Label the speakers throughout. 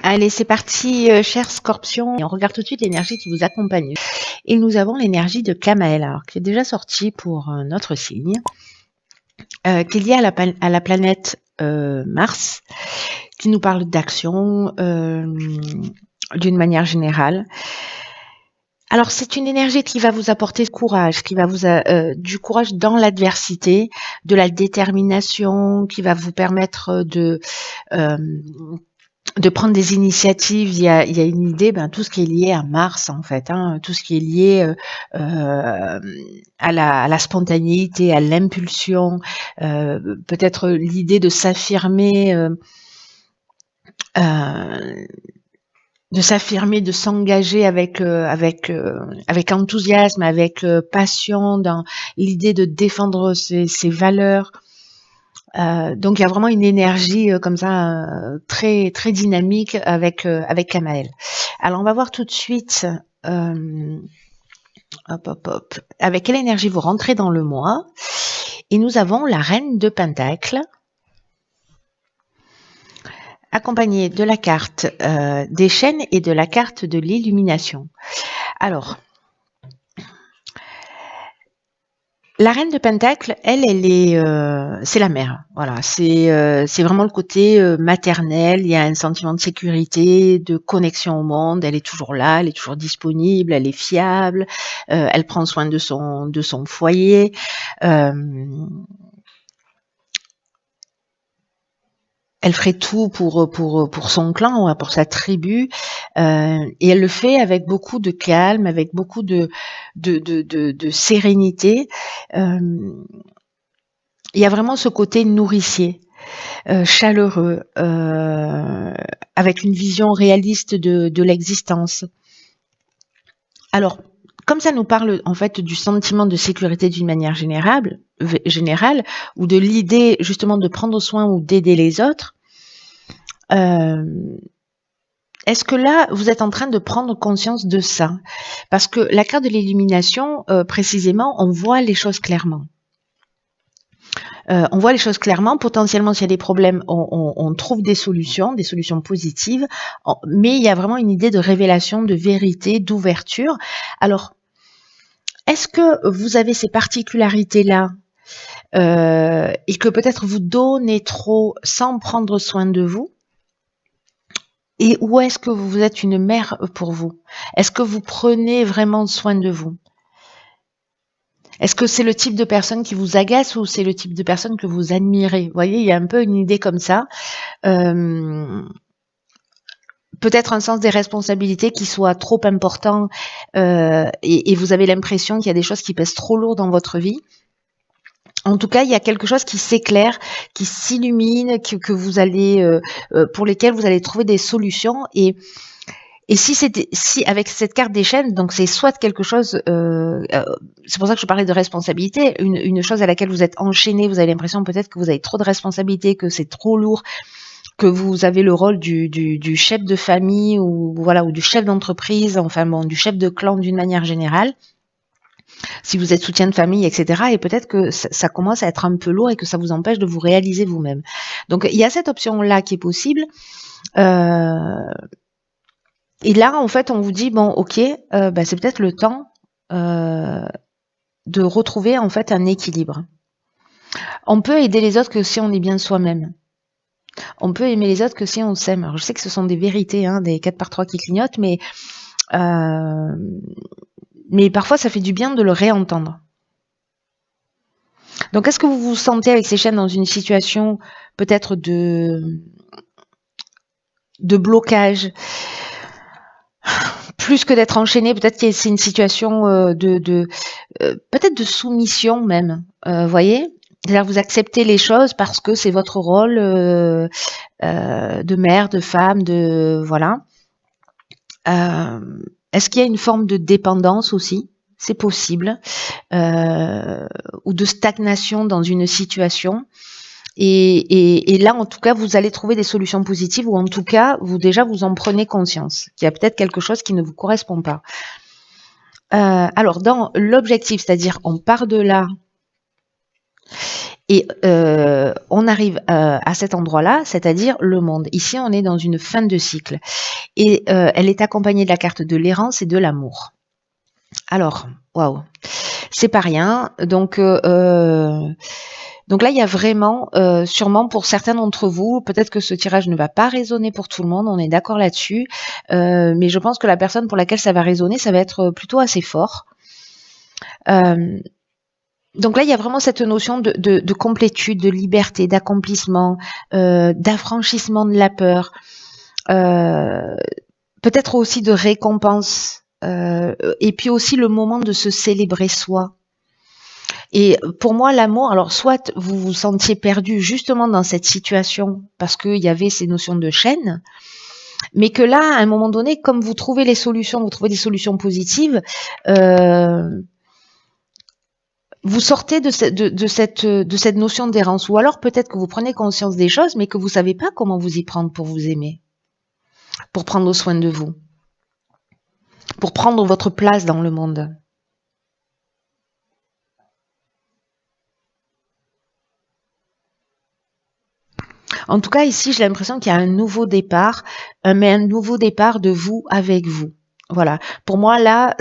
Speaker 1: Allez, c'est parti, cher Scorpion. Et on regarde tout de suite l'énergie qui vous accompagne. Et nous avons l'énergie de Kamaël, alors qui est déjà sortie pour notre signe, qui est liée à la planète Mars, qui nous parle d'action d'une manière générale. Alors, c'est une énergie qui va vous apporter courage, qui va vous du courage dans l'adversité, de la détermination, qui va vous permettre de prendre des initiatives. Il y a une idée, tout ce qui est lié à Mars en fait, tout ce qui est lié à la spontanéité, à l'impulsion, peut-être l'idée de s'affirmer, de s'engager avec enthousiasme, avec passion, dans l'idée de défendre ses valeurs. Donc il y a vraiment une énergie comme ça très très dynamique avec Kamaël. Alors on va voir tout de suite avec quelle énergie vous rentrez dans le mois. Et nous avons la Reine de Pentacles, accompagnée de la carte des chaînes et de la carte de l'illumination. Alors, la Reine de Pentacle, elle est, c'est la mère. Voilà, c'est vraiment le côté maternel. Il y a un sentiment de sécurité, de connexion au monde. Elle est toujours là, elle est toujours disponible, elle est fiable. Elle prend soin de son foyer. Elle ferait tout pour son clan, pour sa tribu, et elle le fait avec beaucoup de calme, avec beaucoup de sérénité. Il y a vraiment ce côté nourricier, chaleureux, avec une vision réaliste de l'existence. Alors, comme ça nous parle en fait du sentiment de sécurité d'une manière générale, ou de l'idée justement de prendre soin ou d'aider les autres, est-ce que là, vous êtes en train de prendre conscience de ça? Parce que la carte de l'illumination, précisément, on voit les choses clairement. On voit les choses clairement. Potentiellement, s'il y a des problèmes, on trouve des solutions positives. Mais il y a vraiment une idée de révélation, de vérité, d'ouverture. Alors, est-ce que vous avez ces particularités-là et que peut-être vous donnez trop sans prendre soin de vous? Et où est-ce que vous êtes une mère pour vous? Est-ce que vous prenez vraiment soin de vous? Est-ce que c'est le type de personne qui vous agace ou c'est le type de personne que vous admirez? Vous voyez, il y a un peu une idée comme ça. Peut-être un sens des responsabilités qui soit trop important et vous avez l'impression qu'il y a des choses qui pèsent trop lourd dans votre vie. En tout cas, il y a quelque chose qui s'éclaire, qui s'illumine, que vous allez, pour lesquels vous allez trouver des solutions. Et si avec cette carte des chaînes, donc c'est soit quelque chose, c'est pour ça que je parlais de responsabilité, une chose à laquelle vous êtes enchaîné, vous avez l'impression peut-être que vous avez trop de responsabilités, que c'est trop lourd, que vous avez le rôle du chef de famille ou voilà, ou du chef d'entreprise, enfin bon, du chef de clan d'une manière générale. Si vous êtes soutien de famille, etc. Et peut-être que ça commence à être un peu lourd et que ça vous empêche de vous réaliser vous-même. Donc, il y a cette option-là qui est possible. Et là, en fait, on vous dit, bon, ok, c'est peut-être le temps de retrouver, en fait, un équilibre. On peut aider les autres que si on est bien soi-même. On peut aimer les autres que si on s'aime. Alors, je sais que ce sont des vérités, des 4x3 qui clignotent, mais parfois, ça fait du bien de le réentendre. Donc, est-ce que vous vous sentez avec ces chaînes dans une situation peut-être de blocage? Plus que d'être enchaîné, peut-être que c'est une situation peut-être de soumission même, voyez? C'est-à-dire vous acceptez les choses parce que c'est votre rôle de mère, de femme, de voilà. Est-ce qu'il y a une forme de dépendance aussi? C'est possible. Ou de stagnation dans une situation. Et là, en tout cas, vous allez trouver des solutions positives ou en tout cas, vous en prenez conscience qu'il y a peut-être quelque chose qui ne vous correspond pas. Alors, dans l'objectif, c'est-à-dire on part de là Et on arrive à cet endroit-là, c'est-à-dire le monde. Ici, on est dans une fin de cycle. Et elle est accompagnée de la carte de l'errance et de l'amour. Alors, waouh, c'est pas rien. Donc là, il y a vraiment, sûrement pour certains d'entre vous, peut-être que ce tirage ne va pas résonner pour tout le monde, on est d'accord là-dessus, mais je pense que la personne pour laquelle ça va résonner, ça va être plutôt assez fort. Donc là, il y a vraiment cette notion de complétude, de liberté, d'accomplissement, d'affranchissement de la peur, peut-être aussi de récompense, et puis aussi le moment de se célébrer soi. Et pour moi, l'amour, alors soit vous vous sentiez perdu justement dans cette situation parce qu'il y avait ces notions de chaîne, mais que là, à un moment donné, comme vous trouvez les solutions, vous trouvez des solutions positives, vous sortez de cette notion d'errance. Ou alors peut-être que vous prenez conscience des choses, mais que vous savez pas comment vous y prendre pour vous aimer, pour prendre soin de vous, pour prendre votre place dans le monde. En tout cas, ici, j'ai l'impression qu'il y a un nouveau départ, mais un nouveau départ de vous avec vous. Voilà. Pour moi, là,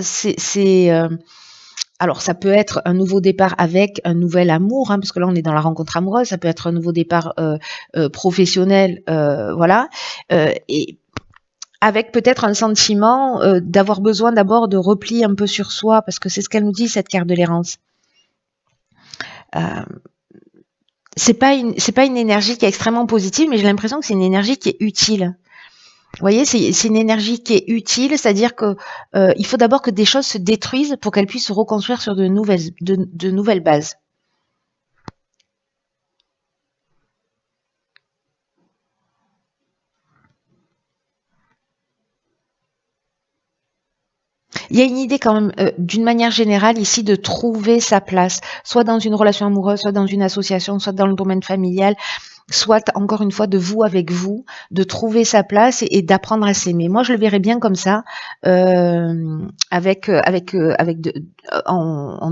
Speaker 1: alors, ça peut être un nouveau départ avec un nouvel amour, hein, parce que là, on est dans la rencontre amoureuse. Ça peut être un nouveau départ professionnel, voilà. Et avec peut-être un sentiment d'avoir besoin d'abord de repli un peu sur soi, parce que c'est ce qu'elle nous dit, cette carte de l'errance. C'est pas une énergie qui est extrêmement positive, mais j'ai l'impression que c'est une énergie qui est utile. Vous voyez, c'est une énergie qui est utile, c'est-à-dire que il faut d'abord que des choses se détruisent pour qu'elles puissent se reconstruire sur de nouvelles bases. Il y a une idée quand même, d'une manière générale ici, de trouver sa place, soit dans une relation amoureuse, soit dans une association, soit dans le domaine familial, soit encore une fois de vous avec vous, de trouver sa place et d'apprendre à s'aimer. Moi, je le verrais bien comme ça, en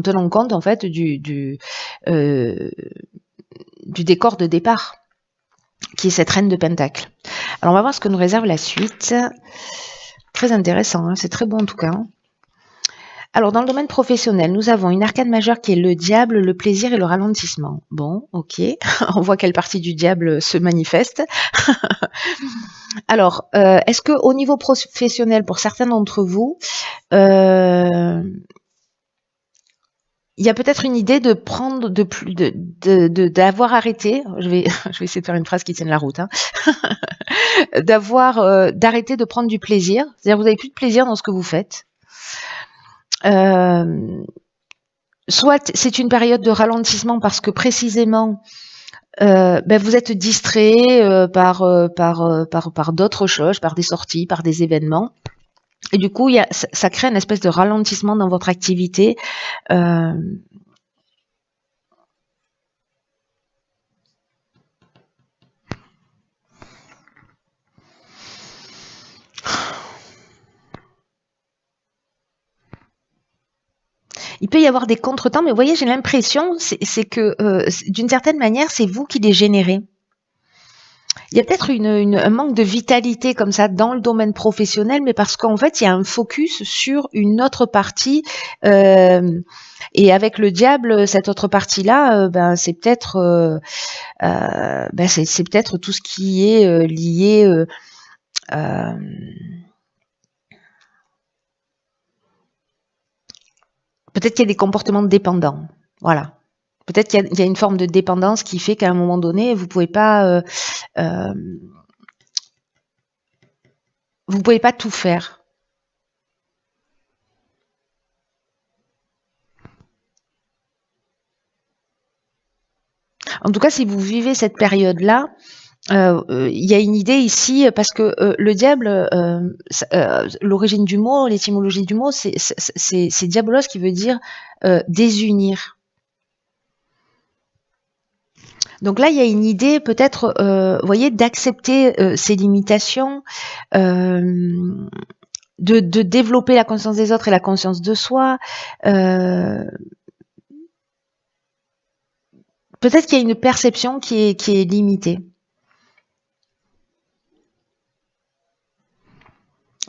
Speaker 1: tenant compte en fait du décor de départ, qui est cette reine de Pentacle. Alors, on va voir ce que nous réserve la suite. Très intéressant, hein, c'est très bon en tout cas. Alors, dans le domaine professionnel, nous avons une arcane majeure qui est le diable, le plaisir et le ralentissement. Bon, ok, on voit quelle partie du diable se manifeste. Alors, est-ce que au niveau professionnel, pour certains d'entre vous, il y a peut-être une idée de prendre d'avoir arrêté. Je vais essayer de faire une phrase qui tienne la route. Hein, d'arrêter de prendre du plaisir. C'est-à-dire, vous n'avez plus de plaisir dans ce que vous faites. Soit c'est une période de ralentissement parce que précisément vous êtes distrait par d'autres choses, par des sorties, par des événements. Et du coup, ça crée une espèce de ralentissement dans votre activité. Il peut y avoir des contretemps, mais vous voyez, j'ai l'impression, c'est que d'une certaine manière, c'est vous qui les générez. Il y a peut-être un manque de vitalité comme ça dans le domaine professionnel, mais parce qu'en fait, il y a un focus sur une autre partie. Et avec le diable, cette autre partie-là, c'est peut-être c'est peut-être tout ce qui est lié. Peut-être qu'il y a des comportements dépendants. Voilà. Peut-être qu'il y a une forme de dépendance qui fait qu'à un moment donné, vous pouvez pas tout faire. En tout cas, si vous vivez cette période-là, il y a une idée ici, parce que le diable, l'origine du mot, l'étymologie du mot, c'est diabolos, qui veut dire désunir. Donc là, il y a une idée peut-être, vous voyez, d'accepter ses limitations, de développer la conscience des autres et la conscience de soi, Peut-être qu'il y a une perception qui est limitée.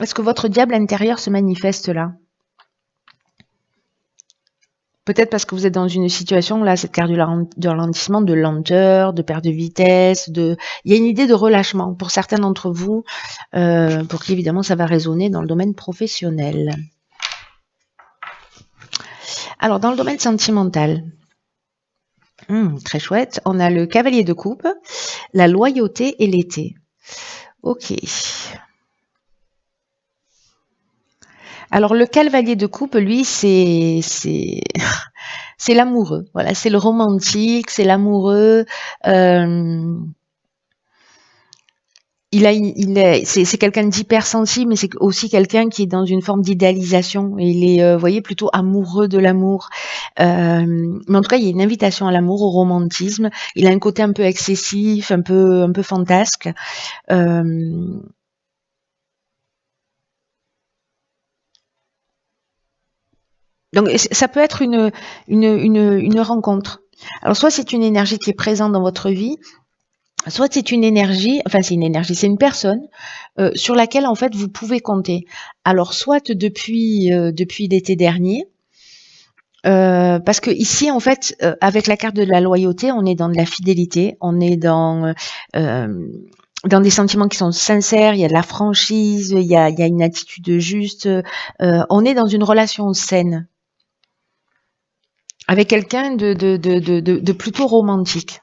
Speaker 1: Est-ce que votre diable intérieur se manifeste là? Peut-être parce que vous êtes dans une situation, là, cette carte de ralentissement, de lenteur, de perte de vitesse, il y a une idée de relâchement pour certains d'entre vous, pour qui évidemment ça va résonner dans le domaine professionnel. Alors, dans le domaine sentimental, très chouette, on a le cavalier de coupe, la loyauté et l'été. Ok. Alors le cavalier de coupe, lui, c'est l'amoureux. Voilà, c'est le romantique, c'est l'amoureux. C'est quelqu'un d'hypersensible, mais c'est aussi quelqu'un qui est dans une forme d'idéalisation. Il est, vous voyez, plutôt amoureux de l'amour. Mais en tout cas, il y a une invitation à l'amour, au romantisme. Il a un côté un peu excessif, un peu fantasque. Donc ça peut être une rencontre. Alors soit c'est une énergie qui est présente dans votre vie, soit c'est une énergie, c'est une personne sur laquelle en fait vous pouvez compter. Alors soit depuis l'été dernier, parce que ici en fait avec la carte de la loyauté, on est dans de la fidélité, on est dans des sentiments qui sont sincères, il y a de la franchise, il y a une attitude juste, on est dans une relation saine avec quelqu'un de plutôt romantique.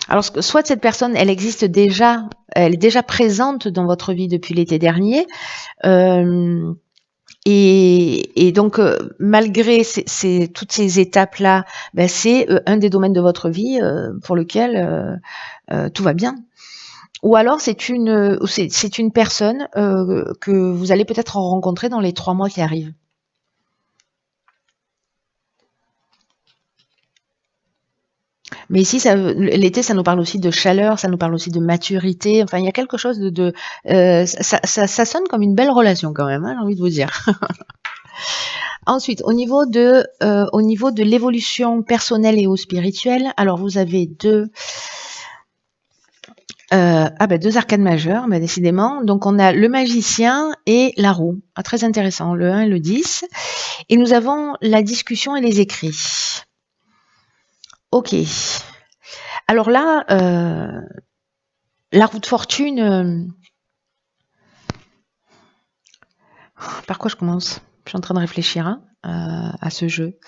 Speaker 1: Alors, soit cette personne, elle est déjà présente dans votre vie depuis l'été dernier, et donc, malgré toutes ces étapes-là, c'est un des domaines de votre vie pour lequel tout va bien. Ou alors, c'est une personne que vous allez peut-être rencontrer dans les 3 mois qui arrivent. Mais ici, l'été, ça nous parle aussi de chaleur, ça nous parle aussi de maturité. Enfin, il y a quelque chose ça sonne comme une belle relation quand même, hein, j'ai envie de vous dire. Ensuite, au niveau de l'évolution personnelle et ou spirituelle, alors vous avez deux arcanes majeures, décidément. Donc, on a le magicien et la roue. Ah, très intéressant, le 1 et le 10. Et nous avons la discussion et les écrits. Ok. Alors là, la roue de fortune, par quoi je commence? Je suis en train de réfléchir à ce jeu.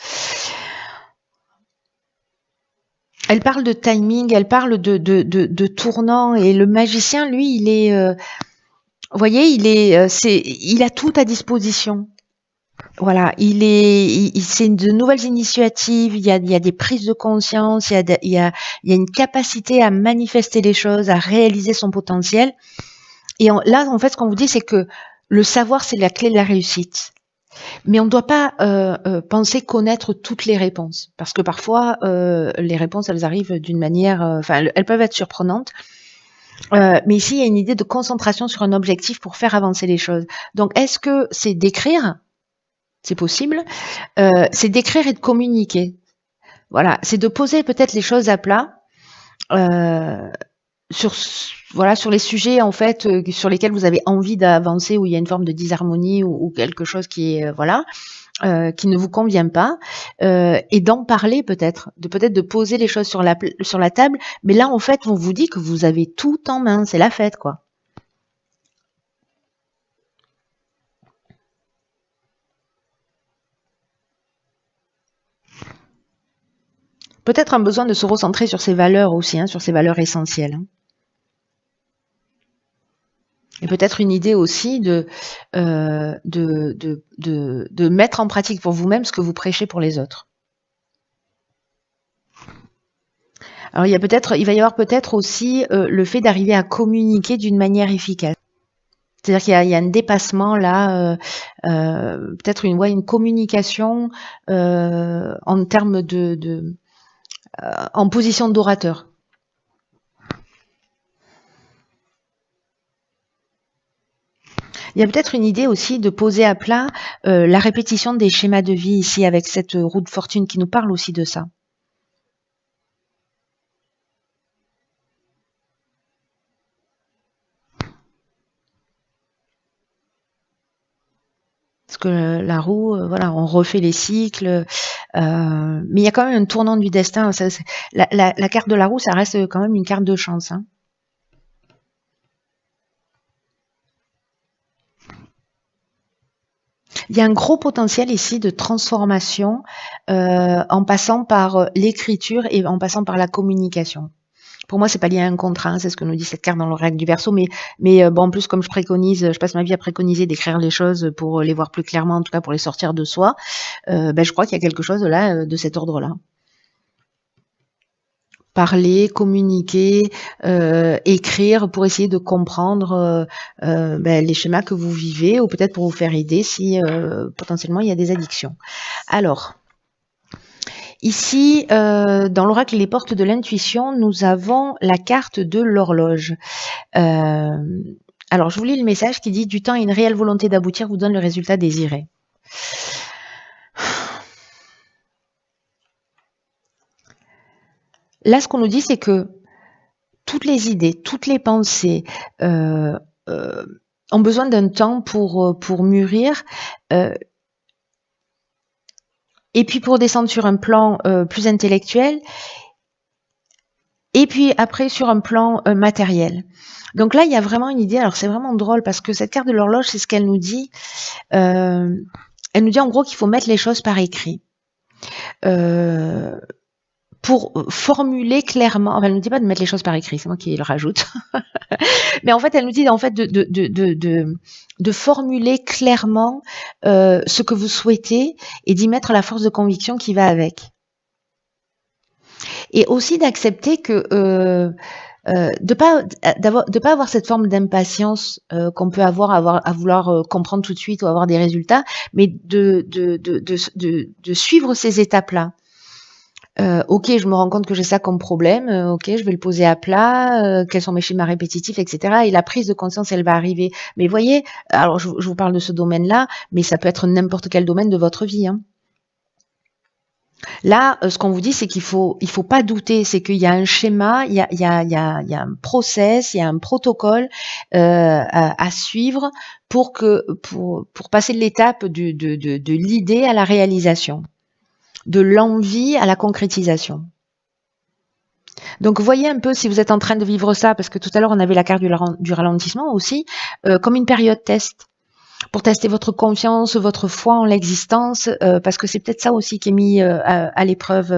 Speaker 1: Elle parle de timing, elle parle de tournant, et le magicien, lui, il est, vous voyez, il a tout à disposition. Voilà, c'est de nouvelles initiatives, il y a des prises de conscience, il y a une capacité à manifester les choses, à réaliser son potentiel. Et là, en fait, ce qu'on vous dit, c'est que le savoir, c'est la clé de la réussite. Mais on ne doit pas penser connaître toutes les réponses, parce que parfois, les réponses, elles arrivent d'une manière, elles peuvent être surprenantes. Mais ici, il y a une idée de concentration sur un objectif pour faire avancer les choses. Donc, est-ce que c'est d'écrire? C'est possible. C'est d'écrire et de communiquer. Voilà, c'est de poser peut-être les choses à plat sur les sujets en fait sur lesquels vous avez envie d'avancer, où il y a une forme de disharmonie ou quelque chose qui est qui ne vous convient pas, et d'en parler peut-être de poser les choses sur la table. Mais là en fait on vous dit que vous avez tout en main, c'est la fête quoi. Peut-être un besoin de se recentrer sur ses valeurs aussi, sur ses valeurs essentielles. Et peut-être une idée aussi de mettre en pratique pour vous-même ce que vous prêchez pour les autres. Alors il va y avoir peut-être aussi le fait d'arriver à communiquer d'une manière efficace. C'est-à-dire qu'il y a un dépassement là, peut-être une communication en termes en position d'orateur. Il y a peut-être une idée aussi de poser à plat la répétition des schémas de vie ici avec cette roue de fortune qui nous parle aussi de ça. Parce que la roue, voilà, on refait les cycles. Mais il y a quand même un tournant du destin. La carte de la roue, ça reste quand même une carte de chance. Hein. Il y a un gros potentiel ici de transformation en passant par l'écriture et en passant par la communication. Pour moi, c'est pas lié à un contrat, hein, c'est ce que nous dit cette carte dans l'oracle du Verseau, mais bon, en plus, comme je passe ma vie à préconiser d'écrire les choses pour les voir plus clairement, en tout cas pour les sortir de soi, je crois qu'il y a quelque chose là de cet ordre-là. Parler, communiquer, écrire pour essayer de comprendre les schémas que vous vivez ou peut-être pour vous faire aider si potentiellement il y a des addictions. Alors, ici, dans l'oracle Les Portes de l'intuition, nous avons la carte de l'horloge. Alors, je vous lis le message qui dit « Du temps et une réelle volonté d'aboutir vous donne le résultat désiré ». Là, ce qu'on nous dit, c'est que toutes les idées, toutes les pensées ont besoin d'un temps pour mûrir et puis pour descendre sur un plan plus intellectuel et puis après sur un plan matériel. Donc là, il y a vraiment une idée. Alors, c'est vraiment drôle parce que cette carte de l'horloge, c'est ce qu'elle nous dit. Elle nous dit en gros qu'il faut mettre les choses par écrit. Pour formuler clairement, enfin, elle ne nous dit pas de mettre les choses par écrit, c'est moi qui le rajoute. Mais en fait, elle nous dit en fait de formuler clairement ce que vous souhaitez et d'y mettre la force de conviction qui va avec. Et aussi d'accepter que de pas avoir cette forme d'impatience qu'on peut avoir à vouloir comprendre tout de suite ou avoir des résultats, mais de suivre ces étapes-là. Ok, je me rends compte que j'ai ça comme problème, ok, je vais le poser à plat, quels sont mes schémas répétitifs, etc. Et la prise de conscience, elle va arriver. Mais voyez, alors je vous parle de ce domaine-là, mais ça peut être n'importe quel domaine de votre vie. Hein. Là, ce qu'on vous dit, c'est qu'il faut pas douter, c'est qu'il y a un schéma, il y a un process, il y a un protocole à suivre pour passer de l'étape de l'idée à la réalisation. De l'envie à la concrétisation. Donc, voyez un peu si vous êtes en train de vivre ça, parce que tout à l'heure, on avait la carte du ralentissement aussi, comme une période test, pour tester votre confiance, votre foi en l'existence, parce que c'est peut-être ça aussi qui est mis à l'épreuve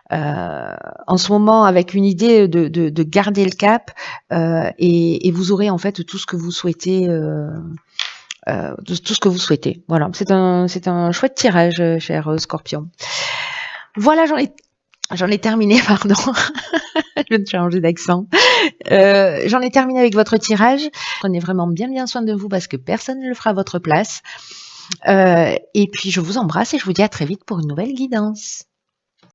Speaker 1: en ce moment, avec une idée de garder le cap, et vous aurez en fait tout ce que vous souhaitez. De tout ce que vous souhaitez. Voilà, c'est un chouette tirage, cher Scorpion. Voilà, j'en ai terminé, pardon. Je viens de changer d'accent. J'en ai terminé avec votre tirage. Prenez vraiment bien soin de vous parce que personne ne le fera à votre place. Et puis, je vous embrasse et je vous dis à très vite pour une nouvelle guidance.